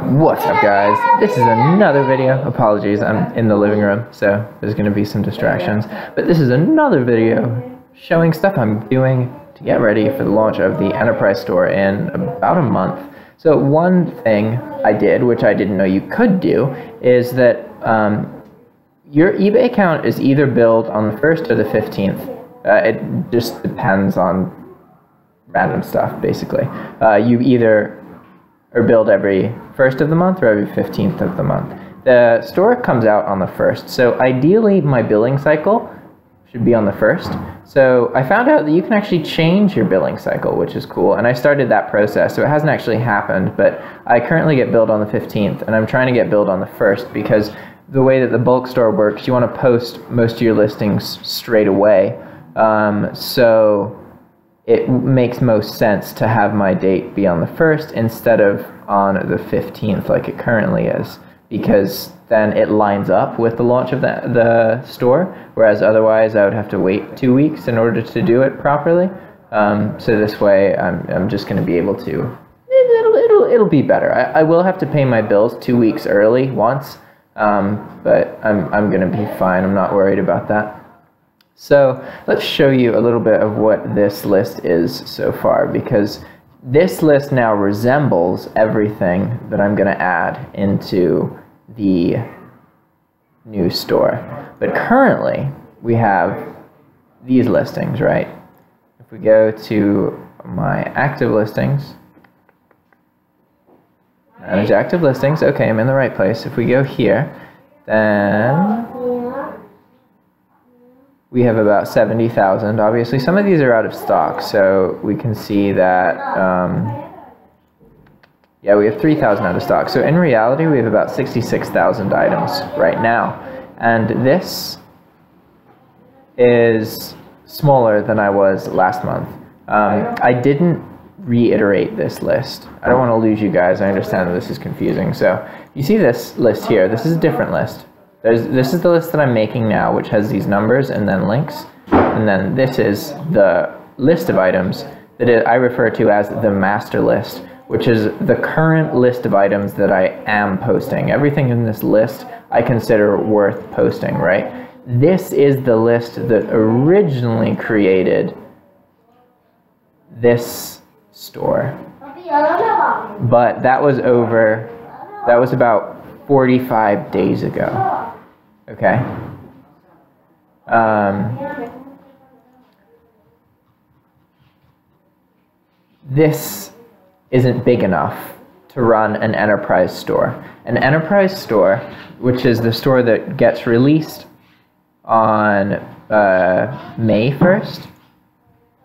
What's up, guys? This is another video. Apologies, I'm in the living room, so there's going to be some distractions. But this is another video showing stuff I'm doing to get ready for the launch of the enterprise store in about a month. So one thing I did, which I didn't know you could do, is that your eBay account is either billed on the 1st or the 15th. It just depends on random stuff, basically. You either are billed every 1st of the month or every 15th of the month. The store comes out on the 1st, so ideally my billing cycle should be on the 1st. So I found out that you can actually change your billing cycle, which is cool, and I started that process, so it hasn't actually happened, but I currently get billed on the 15th, and I'm trying to get billed on the 1st because the way that the bulk store works, you want to post most of your listings straight away, so it makes most sense to have my date be on the 1st instead of on the 15th like it currently is, because then it lines up with the launch of the store, whereas otherwise I would have to wait 2 weeks in order to do it properly. So this way I'm just going to be able to, it'll be better. I will have to pay my bills 2 weeks early once, but I'm going to be fine. I'm not worried about that. So let's show you a little bit of what this list is so far, because this list now resembles everything that I'm going to add into the new store. But currently we have these listings, right? If we go to my active listings, manage active listings, okay, I'm in the right place. If we go here, then we have about 70,000. Obviously, some of these are out of stock, so we can see that, yeah, we have 3,000 out of stock. So in reality, we have about 66,000 items right now. And this is smaller than I was last month. I didn't reiterate this list. I don't want to lose you guys. I understand that this is confusing. So you see this list here. This is a different list. This is the list that I'm making now, which has these numbers and then links. And then this is the list of items that I refer to as the master list, which is the current list of items that I am posting. Everything in this list I consider worth posting, right? This is the list that originally created this store. But that was about 45 days ago. Okay. This isn't big enough to run an enterprise store. An enterprise store, which is the store that gets released on May 1st?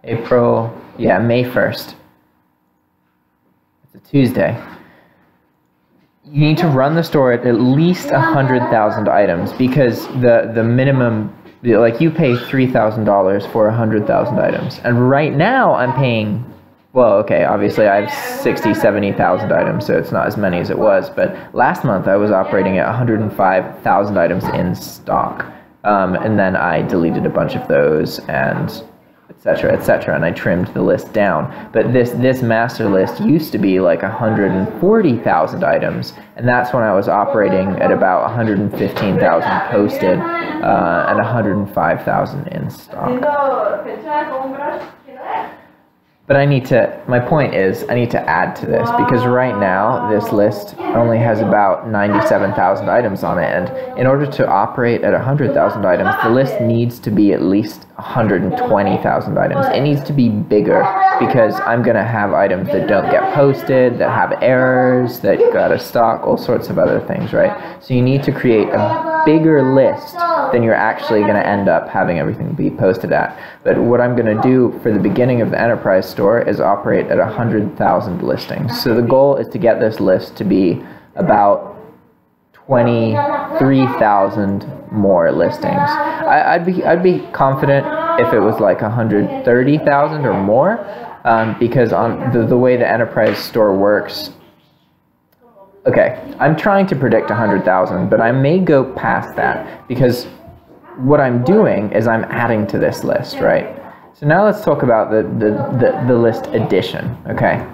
May 1st. It's a Tuesday. You need to run the store at least 100,000 items, because the minimum, like, you pay $3,000 for 100,000 items. And right now I'm paying, well, okay, obviously I have 60, 70,000 items, so it's not as many as it was. But last month I was operating at 105,000 items in stock. And then I deleted a bunch of those and etc., and I trimmed the list down. But this master list used to be like 140,000 items, and that's when I was operating at about 115,000 posted and 105,000 in stock. But my point is, I need to add to this, because right now this list only has about 97,000 items on it, and in order to operate at 100,000 items, the list needs to be at least 120,000 items. It needs to be bigger, because I'm going to have items that don't get posted, that have errors, that go out of stock, all sorts of other things, right? So you need to create a bigger list than you're actually going to end up having everything be posted at. But what I'm going to do for the beginning of the enterprise store is operate at 100,000 listings. So the goal is to get this list to be about 23,000 more listings. I'd be confident if it was like 130,000 or more, because on the way the enterprise store works, okay, I'm trying to predict 100,000, but I may go past that, because what I'm doing is I'm adding to this list, right? So now let's talk about the list addition, okay?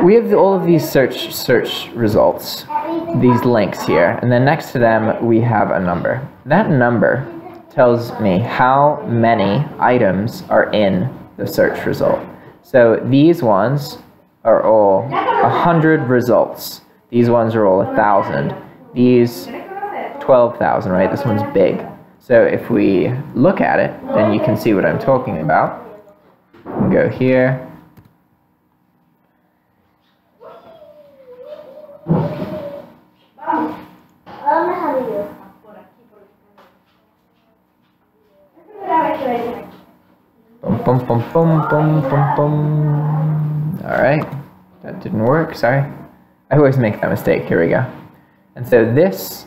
we have all of these search results, these links here, and then next to them we have a number. That number tells me how many items are in the search result. So these ones are all 100 results. These ones are all 1,000. These 12,000, right? This one's big. So if we look at it, then you can see what I'm talking about. We can go here. Boom, boom, boom, boom, boom, boom, boom. All right, that didn't work, sorry. I always make that mistake, here we go. And so this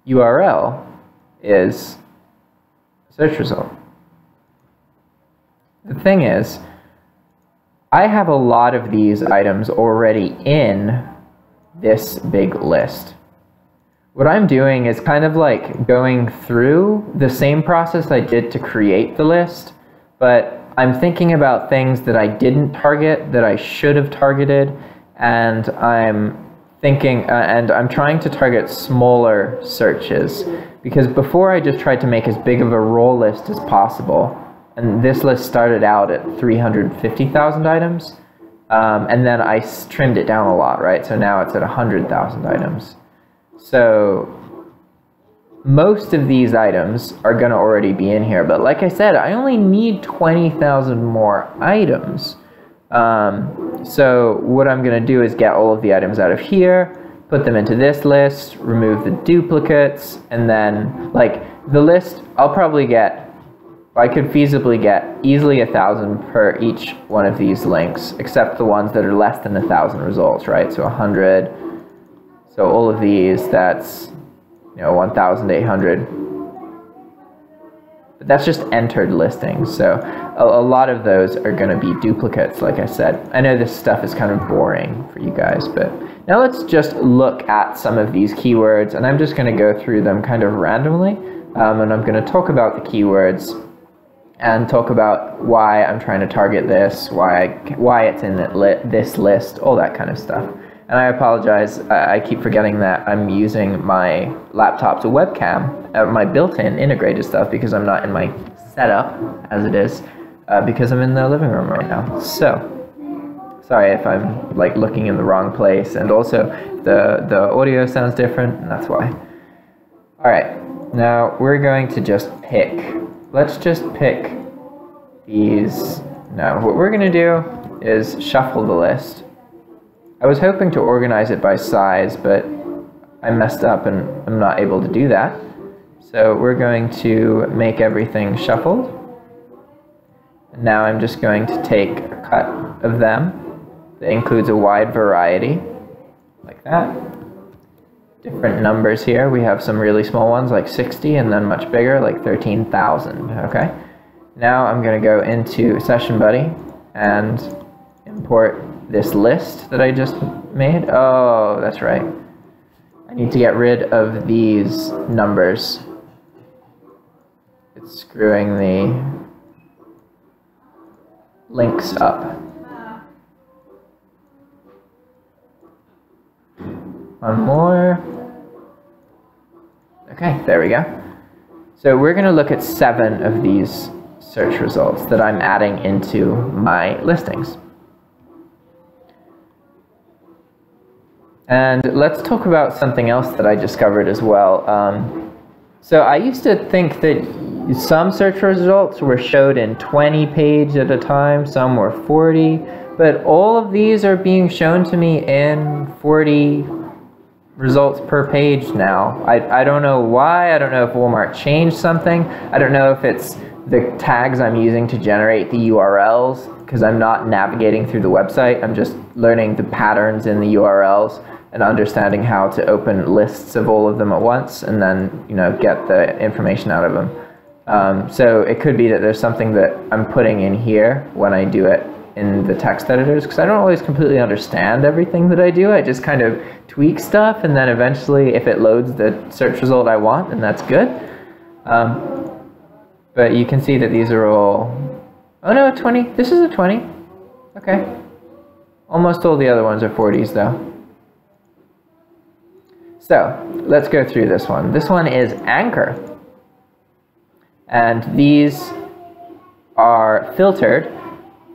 URL is a search result. The thing is, I have a lot of these items already in this big list. What I'm doing is kind of like going through the same process I did to create the list, but I'm thinking about things that I didn't target that I should have targeted, and I'm thinking, and I'm trying to target smaller searches, because before I just tried to make as big of a raw list as possible, and this list started out at 350,000 items, and then I trimmed it down a lot, right? So now it's at 100,000 items. So most of these items are going to already be in here, but like I said, I only need 20,000 more items. So what I'm going to do is get all of the items out of here, put them into this list, remove the duplicates, and then like the list, I'll probably get, I could feasibly get easily 1,000 per each one of these links, except the ones that are less than 1,000 results, right? So 100. So all of these, that's, 1,800. But that's just entered listings. So a lot of those are going to be duplicates, like I said. I know this stuff is kind of boring for you guys, but now let's just look at some of these keywords, and I'm just going to go through them kind of randomly, and I'm going to talk about the keywords and talk about why I'm trying to target this, why it's in this list, all that kind of stuff. And I apologize, I keep forgetting that I'm using my laptop's webcam, my built-in integrated stuff, because I'm not in my setup as it is, because I'm in the living room right now. So, sorry if I'm like looking in the wrong place, and also the audio sounds different, and that's why. Alright, now we're going to just pick, let's just pick these. Now what we're going to do is shuffle the list. I was hoping to organize it by size, but I messed up and I'm not able to do that. So we're going to make everything shuffled. And now I'm just going to take a cut of them that includes a wide variety, like that. Different numbers here. We have some really small ones like 60, and then much bigger like 13,000, okay? Now I'm going to go into Session Buddy and import this list that I just made. Oh, that's right. I need to get rid of these numbers. It's screwing the links up. One more. Okay, there we go. So we're going to look at 7 of these search results that I'm adding into my listings. And let's talk about something else that I discovered as well. So I used to think that some search results were showed in 20 pages at a time, some were 40, but all of these are being shown to me in 40 results per page now. I don't know why. I don't know if Walmart changed something. I don't know if it's the tags I'm using to generate the URLs, because I'm not navigating through the website. I'm just learning the patterns in the URLs and understanding how to open lists of all of them at once, and then get the information out of them. So it could be that there's something that I'm putting in here when I do it in the text editors, because I don't always completely understand everything that I do. I just kind of tweak stuff, and then eventually if it loads the search result I want, then that's good. But you can see that these are all, oh no, 20, this is a 20, okay. Almost all the other ones are 40s though. So let's go through this one. This one is Anchor. And these are filtered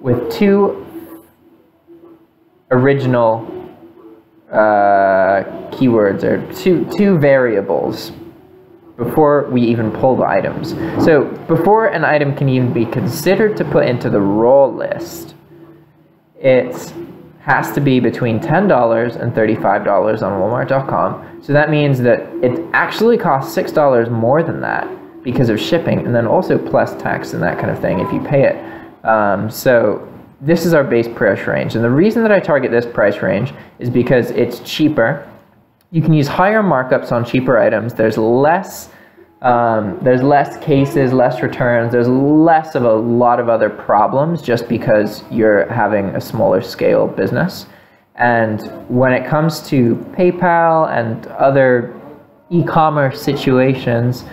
with two original keywords, or two variables before we even pull the items. So before an item can even be considered to put into the raw list, it has to be between $10 and $35 on Walmart.com. So that means that it actually costs $6 more than that because of shipping, and then also plus tax and that kind of thing if you pay it. So this is our base price range. And the reason that I target this price range is because it's cheaper. You can use higher markups on cheaper items. There's less cases, less returns. There's less of a lot of other problems just because you're having a smaller scale business. And when it comes to PayPal and other e-commerce situations,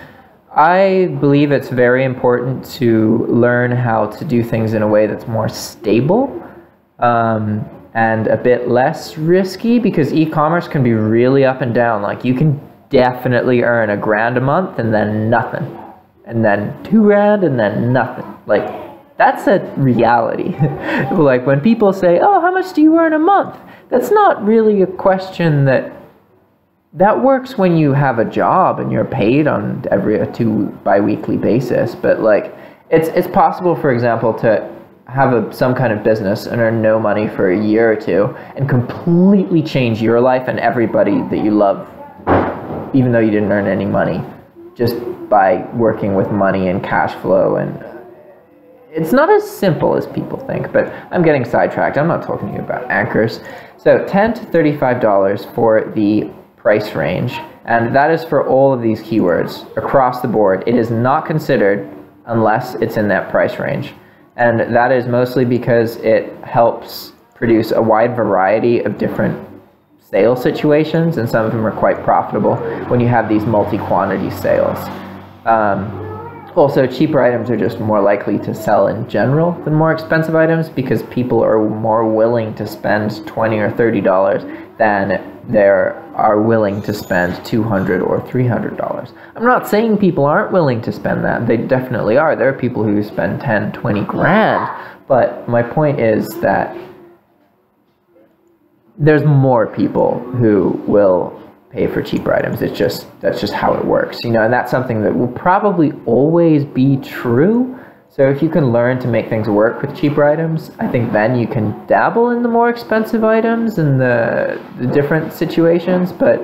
I believe it's very important to learn how to do things in a way that's more stable and a bit less risky, because e-commerce can be really up and down. Like, you can definitely earn $1,000 a month and then nothing, and then $2,000 and then nothing. Like, that's a reality. Like, when people say, oh, how much do you earn a month? That's not really a question that works when you have a job and you're paid on every 2 bi-weekly basis. But like, it's possible, for example, to have some kind of business and earn no money for a year or two and completely change your life and everybody that you love, even though you didn't earn any money, just by working with money and cash flow. And it's not as simple as people think, but I'm getting sidetracked. I'm not talking to you about anchors. So $10 to $35 for the price range, and that is for all of these keywords across the board. It is not considered unless it's in that price range, and that is mostly because it helps produce a wide variety of different sales situations, and some of them are quite profitable when you have these multi-quantity sales. Also, cheaper items are just more likely to sell in general than more expensive items, because people are more willing to spend $20 or $30 than they are willing to spend $200 or $300. I'm not saying people aren't willing to spend that. They definitely are. There are people who spend 10, 20 grand. But my point is that there's more people who will pay for cheaper items. That's just how it works, you know, and that's something that will probably always be true. So if you can learn to make things work with cheaper items, I think then you can dabble in the more expensive items and the different situations. But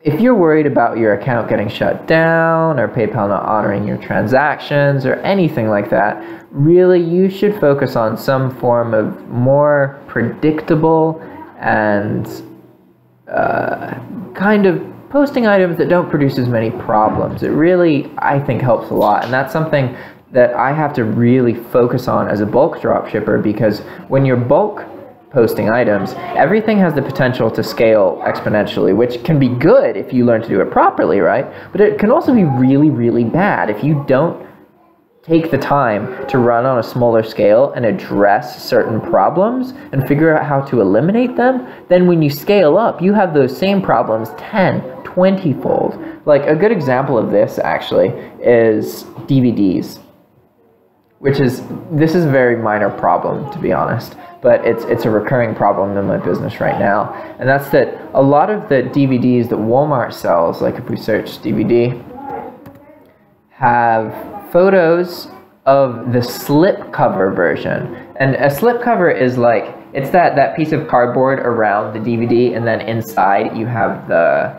if you're worried about your account getting shut down or PayPal not honoring your transactions or anything like that, really you should focus on some form of more predictable and kind of posting items that don't produce as many problems. It really, I think, helps a lot, and that's something that I have to really focus on as a bulk dropshipper, because when you're bulk posting items, everything has the potential to scale exponentially, which can be good if you learn to do it properly, right? But it can also be really, really bad if you don't take the time to run on a smaller scale and address certain problems and figure out how to eliminate them. Then when you scale up, you have those same problems 10, 20-fold. Like, a good example of this actually is DVDs, this is a very minor problem, to be honest, but it's a recurring problem in my business right now. And that's that a lot of the DVDs that Walmart sells, like if we search DVD, have photos of the slipcover version. And a slipcover is like, it's that piece of cardboard around the DVD, and then inside you have the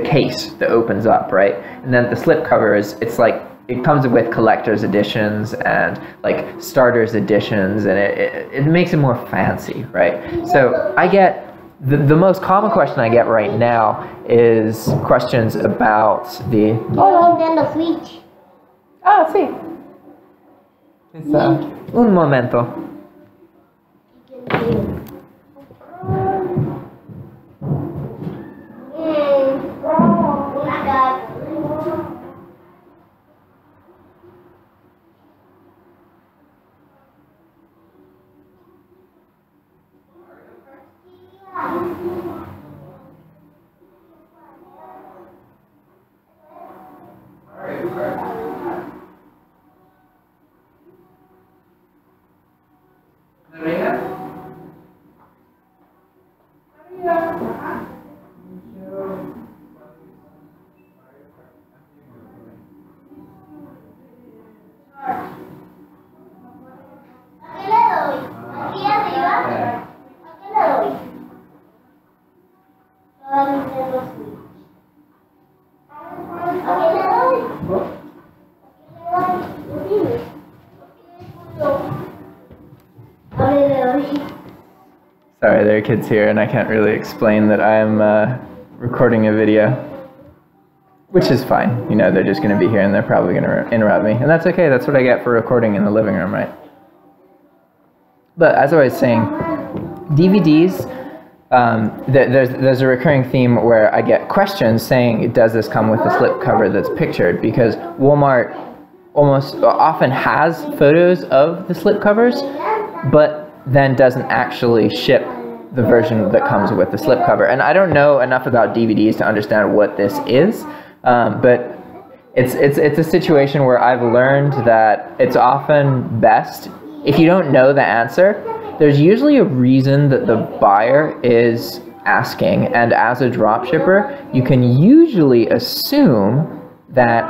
case that opens up, right? And then the slipcover it's like, it comes with collector's editions and like starter's editions, and it makes it more fancy, right? So I get the most common question I get right now is questions about the Nintendo Switch. Ah, sí. Un momento. Sorry, there are kids here and I can't really explain that I'm recording a video, which is fine. You know, they're just going to be here and they're probably going to interrupt me. And that's okay, that's what I get for recording in the living room, right? But as I was saying, DVDs, there's a recurring theme where I get questions saying, does this come with a slipcover that's pictured? Because Walmart often has photos of the slipcovers, but then doesn't actually ship the version that comes with the slipcover. And I don't know enough about DVDs to understand what this is, but it's a situation where I've learned that it's often best, if you don't know the answer, there's usually a reason that the buyer is asking, and as a dropshipper, you can usually assume that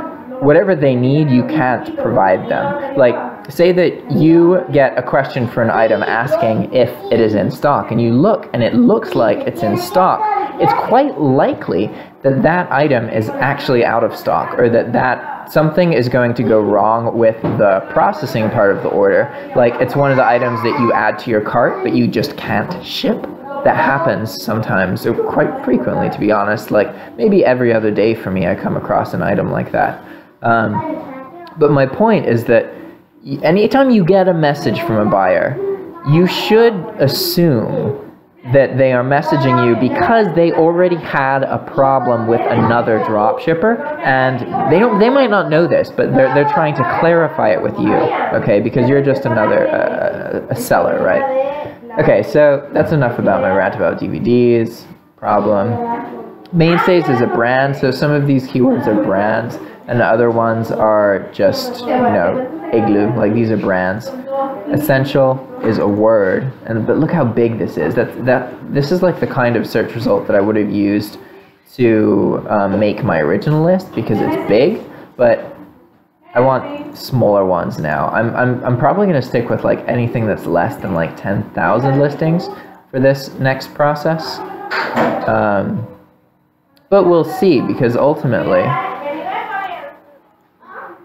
whatever they need, you can't provide them. Like, say that you get a question for an item asking if it is in stock, and you look and it looks like it's in stock. It's quite likely that that item is actually out of stock, or that something is going to go wrong with the processing part of the order. Like, it's one of the items that you add to your cart, but you just can't ship. That happens sometimes, or quite frequently, to be honest. Like, maybe every other day for me I come across an item like that. But my point is that anytime you get a message from a buyer, you should assume that they are messaging you because they already had a problem with another dropshipper, and they might not know this, but they're trying to clarify it with you, okay? Because you're just another a seller, right? Okay, so that's enough about my rant about DVDs. Problem. Mainstays is a brand, so some of these keywords are brands, and the other ones are just, you know, igloo, like these are brands. Essential is a word, but look how big this is. This is like the kind of search result that I would have used to make my original list, because it's big, but I want smaller ones now. I'm probably going to stick with like anything that's less than like 10,000 listings for this next process. But we'll see, because ultimately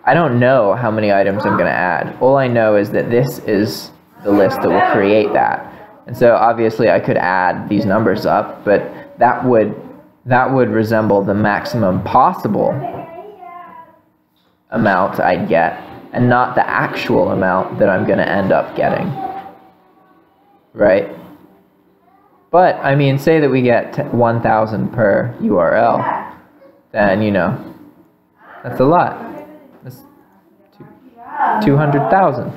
I don't know how many items I'm going to add. All I know is that this is the list that will create that. And so obviously I could add these numbers up, but that would resemble the maximum possible amount I'd get, and not the actual amount that I'm going to end up getting. Right? But, I mean, say that we get 1,000 per URL, then, you know, that's a lot. 200,000,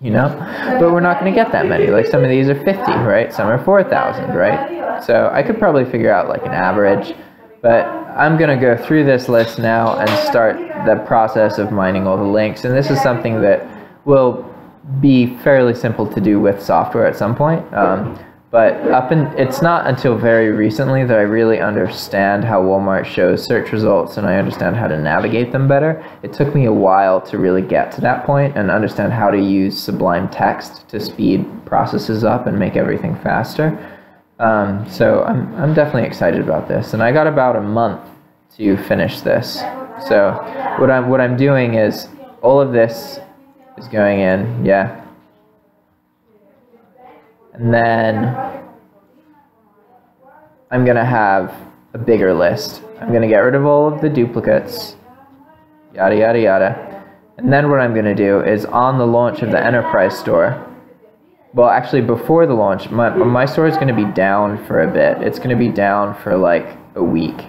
you know, but we're not going to get that many. Like, some of these are 50, right? Some are 4,000, right? So I could probably figure out like an average, but I'm going to go through this list now and start the process of mining all the links. And this is something that will be fairly simple to do with software at some point. But it's not until very recently that I really understand how Walmart shows search results, and I understand how to navigate them better. It took me a while to really get to that point and understand how to use Sublime Text to speed processes up and make everything faster. So I'm definitely excited about this, and I got about a month to finish this. So what I'm doing is all of this is going in, yeah. And then I'm going to have a bigger list. I'm going to get rid of all of the duplicates, yada, yada, yada. And then what I'm going to do is, on the launch of the enterprise store, well, actually before the launch, my store is going to be down for a bit. It's going to be down for like a week,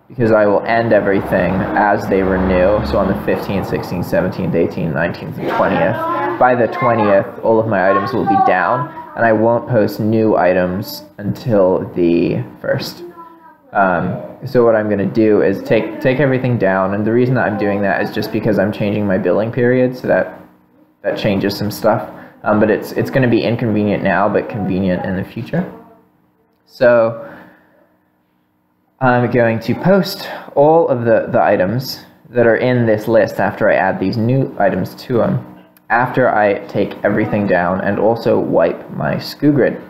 because I will end everything as they renew. So on the 15th, 16th, 17th, 18th, 19th, and 20th. By the 20th, all of my items will be down. and I won't post new items until the 1st. So what I'm going to do is take everything down, and the reason that I'm doing that is just because I'm changing my billing period, so that changes some stuff. But it's going to be inconvenient now, but convenient in the future. So I'm going to post all of the items that are in this list after I add these new items to them, after I take everything down and also wipe my SKU grid.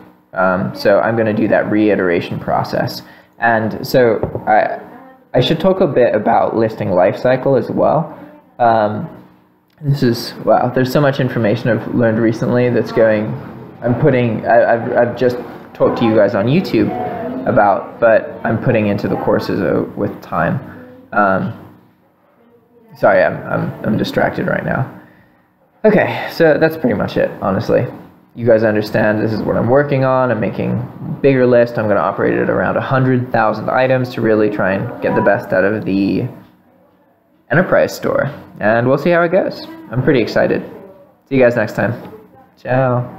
So I'm going to do that reiteration process. And so I should talk a bit about listing lifecycle as well. Wow, there's so much information I've learned recently that's I've just talked to you guys on YouTube about, but I'm putting into the courses with time. Sorry, I'm distracted right now. Okay, so that's pretty much it, honestly. You guys understand this is what I'm working on. I'm making a bigger list. I'm going to operate it at around 100,000 items to really try and get the best out of the enterprise store. And we'll see how it goes. I'm pretty excited. See you guys next time. Ciao.